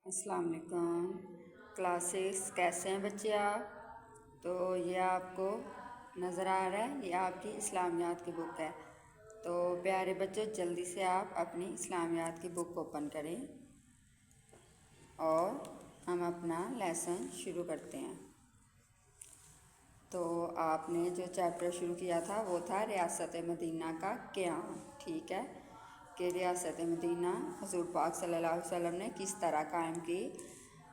अस्सलाम वालेकुम। क्लासेस कैसे हैं बच्चे आप? तो ये आपको नज़र आ रहा है, ये आपकी इस्लामियात की बुक है। तो प्यारे बच्चों, जल्दी से आप अपनी इस्लामियात की बुक ओपन करें और हम अपना लेसन शुरू करते हैं। तो आपने जो चैप्टर शुरू किया था वो था रियासत मदीना का क़याम। ठीक है कि रियासत मदीना हुज़ूर पाक सल्लल्लाहु अलैहि वसल्लम ने किस तरह कायम की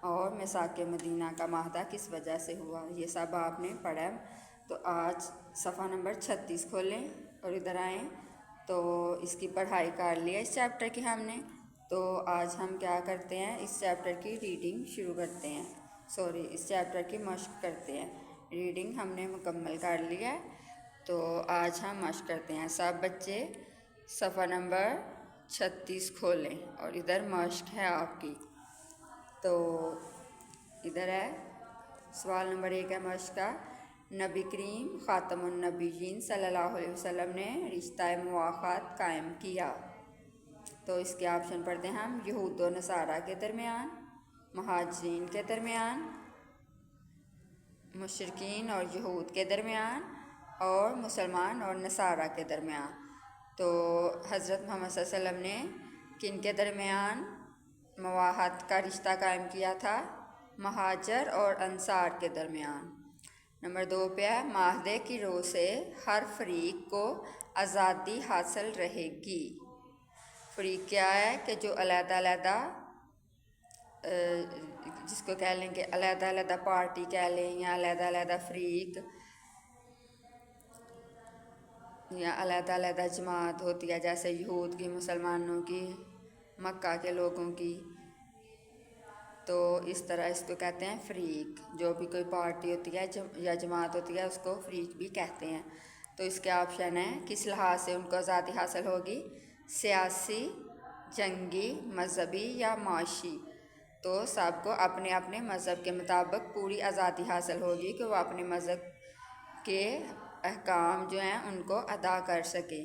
और मिसाक मदीना का माहदा किस वजह से हुआ, ये सब आपने पढ़ा। तो आज सफ़ा नंबर 36 खोलें और इधर आएँ। तो इसकी पढ़ाई कर लिया इस चैप्टर की हमने। तो आज हम क्या करते हैं, इस चैप्टर की रीडिंग शुरू करते हैं, इस चैप्टर की मश्क करते हैं। रीडिंग हमने मुकम्मल कर लिया है। तो आज हम मश्क करते हैं। सब बच्चे सफ़ा नंबर 36 खोलें और इधर मश्क है आपकी। तो इधर है सवाल नंबर 1 है मश्क का। नबी करीम ख़ातमुन नबीयीन सल्लल्लाहु अलैहि वसल्लम ने रिश्ता मुआख़ात कायम किया। तो इसके ऑप्शन पढ़ते हैं हम। यहूद व नसारा के दरमियान, मुहाजिरीन के दरमियान, मुशरिकीन और यहूद के दरमियान, और मुसलमान और नसारा के दरमियान। तो हज़रत मोहम्मद सल्लल्लाहु अलैहि वसल्लम ने किन के दरमियान मवाहत का रिश्ता कायम किया था? महाजर और अंसार के दरमियान। नंबर 2 पे है, माहदे की रोह से हर फरीक को आज़ादी हासिल रहेगी। फरीक क्या है कि जो अलग-अलग जिसको कह लें कि अलग-अलग पार्टी कह लें, या अलग-अलग फरीक, या अलग-अलग जमात होती है, जैसे यहूद की, मुसलमानों की, मक्का के लोगों की। तो इस तरह इसको कहते हैं फरीक। जो भी कोई पार्टी होती है या जमात होती है उसको फरीक भी कहते हैं। तो इसके ऑप्शन है, किस लिहाज से उनको आज़ादी हासिल होगी? सियासी, जंगी, मजहबी या माशी। तो सबको अपने अपने मज़हब के मुताबिक पूरी आज़ादी हासिल होगी कि वो अपने मज़हब के अहकाम जो हैं उनको अदा कर सके।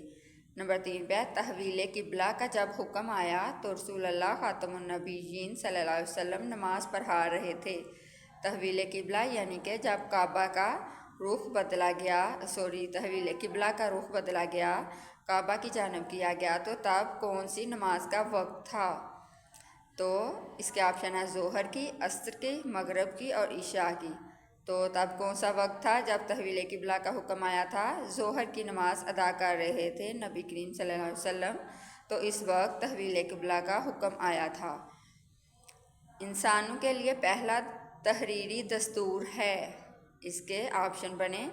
नंबर 3 पे, तहवील किबला का जब हुक्म आया तो रसूलुल्लाह ख़ातमुन नबीयीन सल्लल्लाहु अलैहि वसल्लम नमाज़ पढ़ा रहे थे। तहवील किबला यानी कि जब काबा का रुख बदला गया, तहवील किबला का रुख बदला गया, काबा की जानब किया गया, तो तब कौन सी नमाज का वक्त था? तो इसके ऑप्शन है ज़ोहर की, असर की, मगरब की और इशा की। तो तब कौन सा वक्त था जब तहवील किबला का हुक्म आया था? ज़ोहर की नमाज़ अदा कर रहे थे नबी करीम सल्लल्लाहु अलैहि वसल्लम। तो इस वक्त तहवील किबला का हुक्म आया था। इंसानों के लिए पहला तहरीरी दस्तूर है। इसके ऑप्शन बने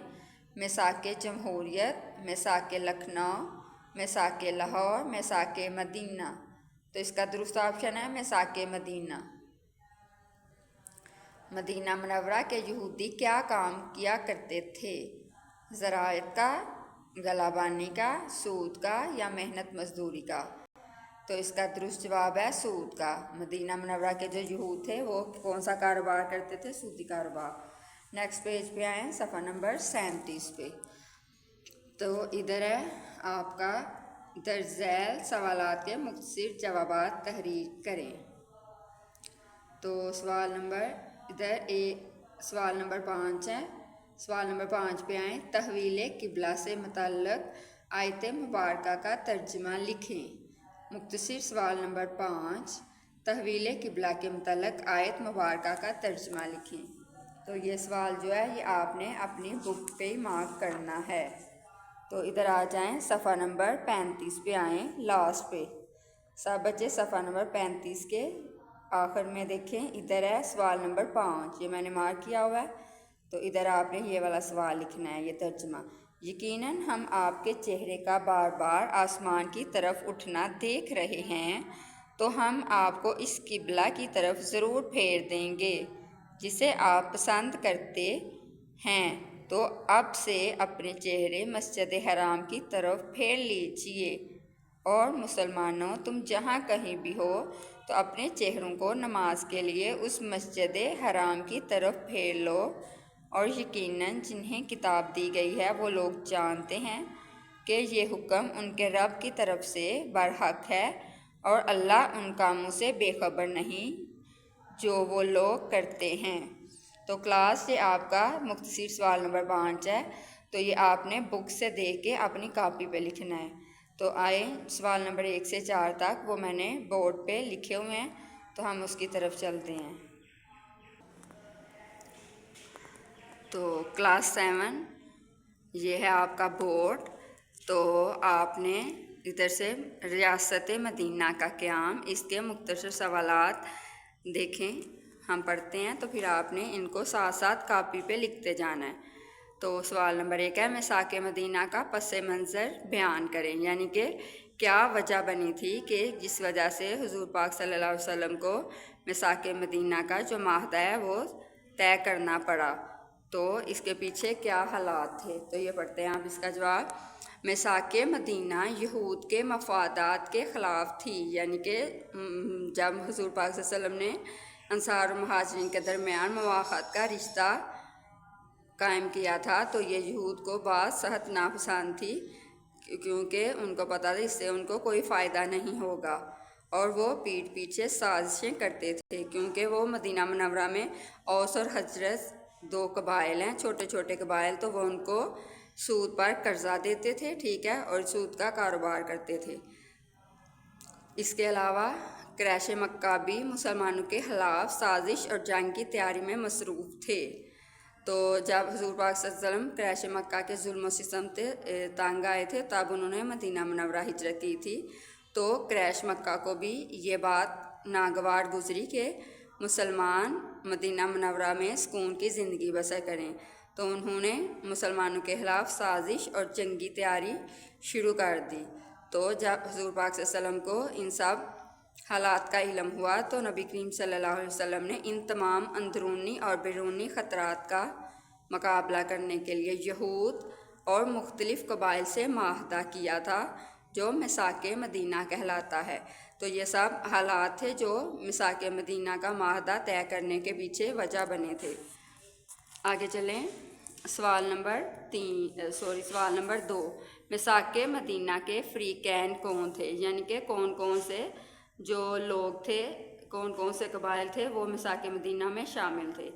मिसाक जमहूरियत, मिसाक लखनऊ, मिसाक लाहौर, मिसाक मदीना। तो इसका दुरुस्त ऑप्शन है मिसाक मदीना। मदीना मुनव्वरा के यहूदी क्या काम किया करते थे? ज़राअत का, गलाबानी का, सूद का या मेहनत मजदूरी का। तो इसका दुरुस्त जवाब है सूद का। मदीना मुनव्वरा के जो यहूद थे वो कौन सा कारोबार करते थे? सूदी कारोबार। नेक्स्ट पेज पे आए, सफ़ा नंबर 37 पे। तो इधर है आपका दर्ज झैल सवालात के मुख्तसर जवाबात तहरीर करें। तो सवाल नंबर 5 है। सवाल नंबर 5 पे आए, तहवील किबला से मुतल्लक आयत मुबारक का तर्जुमा लिखें। मुख्तसर सवाल नंबर 5, तहवील किबला के मुतल्लक आयत मुबारक का तर्जुमा लिखें। तो ये सवाल जो है ये आपने अपनी बुक पे ही मार्क करना है। तो इधर आ जाएं, सफ़ा नंबर 35 पे आएँ, लास्ट पे। सब बच्चे सफ़ा नंबर 35 के आखिर में देखें, इधर है सवाल नंबर 5, ये मैंने मार्क किया हुआ है। तो इधर आपने ये वाला सवाल लिखना है, ये तर्जुमा। यकीनन हम आपके चेहरे का बार बार आसमान की तरफ उठना देख रहे हैं, तो हम आपको इस किबला की तरफ ज़रूर फेर देंगे जिसे आप पसंद करते हैं। तो अब से अपने चेहरे मस्जिद हराम की तरफ फेर लीजिए, और मुसलमानों तुम जहाँ कहीं भी हो तो अपने चेहरों को नमाज के लिए उस मस्जिद हराम की तरफ फेर लो। और यकीनन जिन्हें किताब दी गई है वो लोग जानते हैं कि ये हुक्म उनके रब की तरफ से बरहक है, और अल्लाह उन कामों से बेखबर नहीं جو وہ لوگ کرتے ہیں۔ تو کلاس یہ آپ کا مختصر سوال نمبر 5 ہے، تو یہ آپ نے بک سے دیکھ کے اپنی کاپی پہ لکھنا ہے۔ تو آئے سوال نمبر 1 سے 4 تک وہ میں نے بورڈ پہ لکھے ہوئے ہیں، تو ہم اس کی طرف چلتے ہیں۔ تو کلاس 7 یہ ہے آپ کا بورڈ۔ تو آپ نے ادھر سے ریاست مدینہ کا قیام، اس کے مختصر سوالات دیکھیں، ہم پڑھتے ہیں، تو پھر آپ نے ان کو ساتھ ساتھ کاپی پہ لکھتے جانا ہے۔ تو سوال نمبر 1 ہے، مساک مدینہ کا پس منظر بیان کریں، یعنی کہ کیا وجہ بنی تھی کہ جس وجہ سے حضور پاک صلی اللہ علیہ وسلم کو مساک مدینہ کا جو معاہدہ ہے وہ طے کرنا پڑا، تو اس کے پیچھے کیا حالات تھے۔ تو یہ پڑھتے ہیں آپ اس کا جواب۔ مساک مدینہ یہود کے مفادات کے خلاف تھی، یعنی کہ جب حضور پاک صلی اللہ علیہ وسلم نے انصار و مہاجرین کے درمیان مواخات کا رشتہ قائم کیا تھا، تو یہ یہود کو بات سخت ناپسند تھی، کیونکہ ان کو پتہ تھا اس سے ان کو کوئی فائدہ نہیں ہوگا، اور وہ پیٹھ پیچھے سازشیں کرتے تھے، کیونکہ وہ مدینہ منورہ میں اوس اور خزرج 2 قبائل ہیں، چھوٹے چھوٹے قبائل، تو وہ ان کو سود پر قرضہ دیتے تھے، ٹھیک ہے، اور سود کا کاروبار کرتے تھے۔ اس کے علاوہ قریش مکہ بھی مسلمانوں کے خلاف سازش اور جنگ کی تیاری میں مصروف تھے۔ تو جب حضور پاک صلی اللہ علیہ وسلم قریش مکہ کے ظلم و ستم سے تنگ آئے تھے، تب انہوں نے مدینہ منورہ ہجرت کی تھی۔ تو قریش مکہ کو بھی یہ بات ناگوار گزری کہ مسلمان مدینہ منورہ میں سکون کی زندگی بسر کریں، تو انہوں نے مسلمانوں کے خلاف سازش اور جنگی تیاری شروع کر دی۔ تو جب حضور پاک صلی اللہ علیہ وسلم کو ان سب حالات کا علم ہوا، تو نبی کریم صلی اللہ علیہ وسلم نے ان تمام اندرونی اور بیرونی خطرات کا مقابلہ کرنے کے لیے یہود اور مختلف قبائل سے معاہدہ کیا تھا، جو مساک مدینہ کہلاتا ہے۔ تو یہ سب حالات تھے جو مساک مدینہ کا معاہدہ طے کرنے کے پیچھے وجہ بنے تھے۔ آگے چلیں، سوال نمبر 2، مساک مدینہ کے فریقین کون تھے، یعنی کہ کون کون سے جو لوگ تھے، کون کون سے قبائل تھے وہ مساک مدینہ میں شامل تھے۔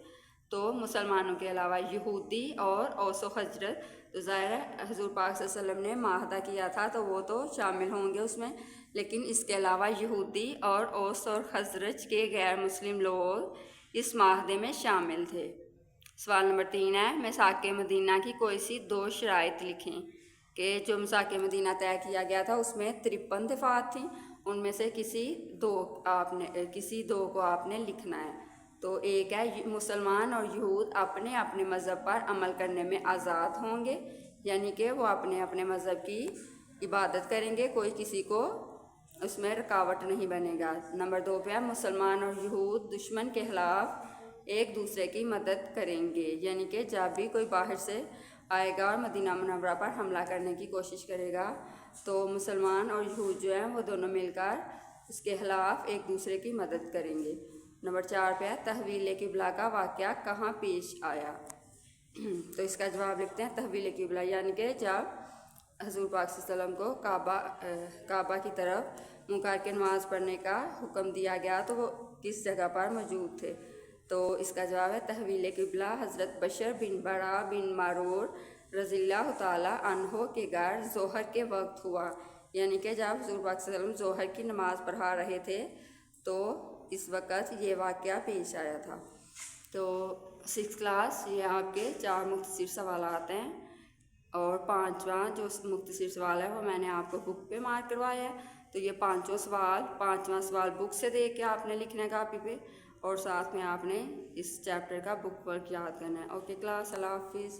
تو مسلمانوں کے علاوہ یہودی اور اوس و خزرج، تو ظاہر ہے حضور پاک صلی اللہ علیہ وسلم نے معاہدہ کیا تھا تو وہ تو شامل ہوں گے اس میں، لیکن اس کے علاوہ یہودی اور اوس اور خزرج کے غیر مسلم لوگ اس معاہدے میں شامل تھے۔ سوال نمبر 3 ہے، مساک مدینہ کی کوئی سی 2 شرائط لکھیں، کہ جو مساک مدینہ طے کیا گیا تھا اس میں 53 دفعات تھیں، ان میں سے کسی دو کو آپ نے لکھنا ہے۔ تو ایک ہے، مسلمان اور یہود اپنے اپنے مذہب پر عمل کرنے میں آزاد ہوں گے، یعنی کہ وہ اپنے اپنے مذہب کی عبادت کریں گے، کوئی کسی کو اس میں رکاوٹ نہیں بنے گا۔ نمبر 2 پہ ہے، مسلمان اور یہود دشمن کے خلاف ایک دوسرے کی مدد کریں گے، یعنی کہ جب بھی کوئی باہر سے آئے گا اور مدینہ منورہ پر حملہ کرنے کی کوشش کرے گا، تو مسلمان اور یہود جو ہیں وہ دونوں مل کر اس کے خلاف ایک دوسرے کی مدد کریں گے۔ نمبر 4 پہ ہے، تحویل قبلہ کا واقعہ کہاں پیش آیا؟ تو اس کا جواب لکھتے ہیں، تحویل قبلہ یعنی کہ جب حضور پاک صلی اللہ علیہ وسلم کو کعبہ کی طرف منہ کر کے نماز پڑھنے کا حکم دیا گیا، تو وہ کس جگہ پر موجود تھے؟ تو اس کا جواب ہے، تحویل قبلہ حضرت بشر بن برا بن معرور رضی اللہ تعالیٰ عنہ کے گھر ظہر کے وقت ہوا، یعنی کہ جب حضور پاک صلی اللہ علیہ وسلم ظہر کی نماز پڑھا رہے تھے تو اس وقت یہ واقعہ پیش آیا تھا۔ تو 6 کلاس یہ آپ کے 4 مختصر سوالات ہیں، اور 5واں جو مختصر سوال ہے وہ میں نے آپ کو بک پہ مارک کروایا ہے۔ تو یہ 5واں سوال بک سے دیکھ کے آپ نے لکھنا ہے کاپی پہ، اور ساتھ میں آپ نے اس چیپٹر کا بک ورک یاد کرنا ہے۔ اوکے کلاس، اللہ حافظ۔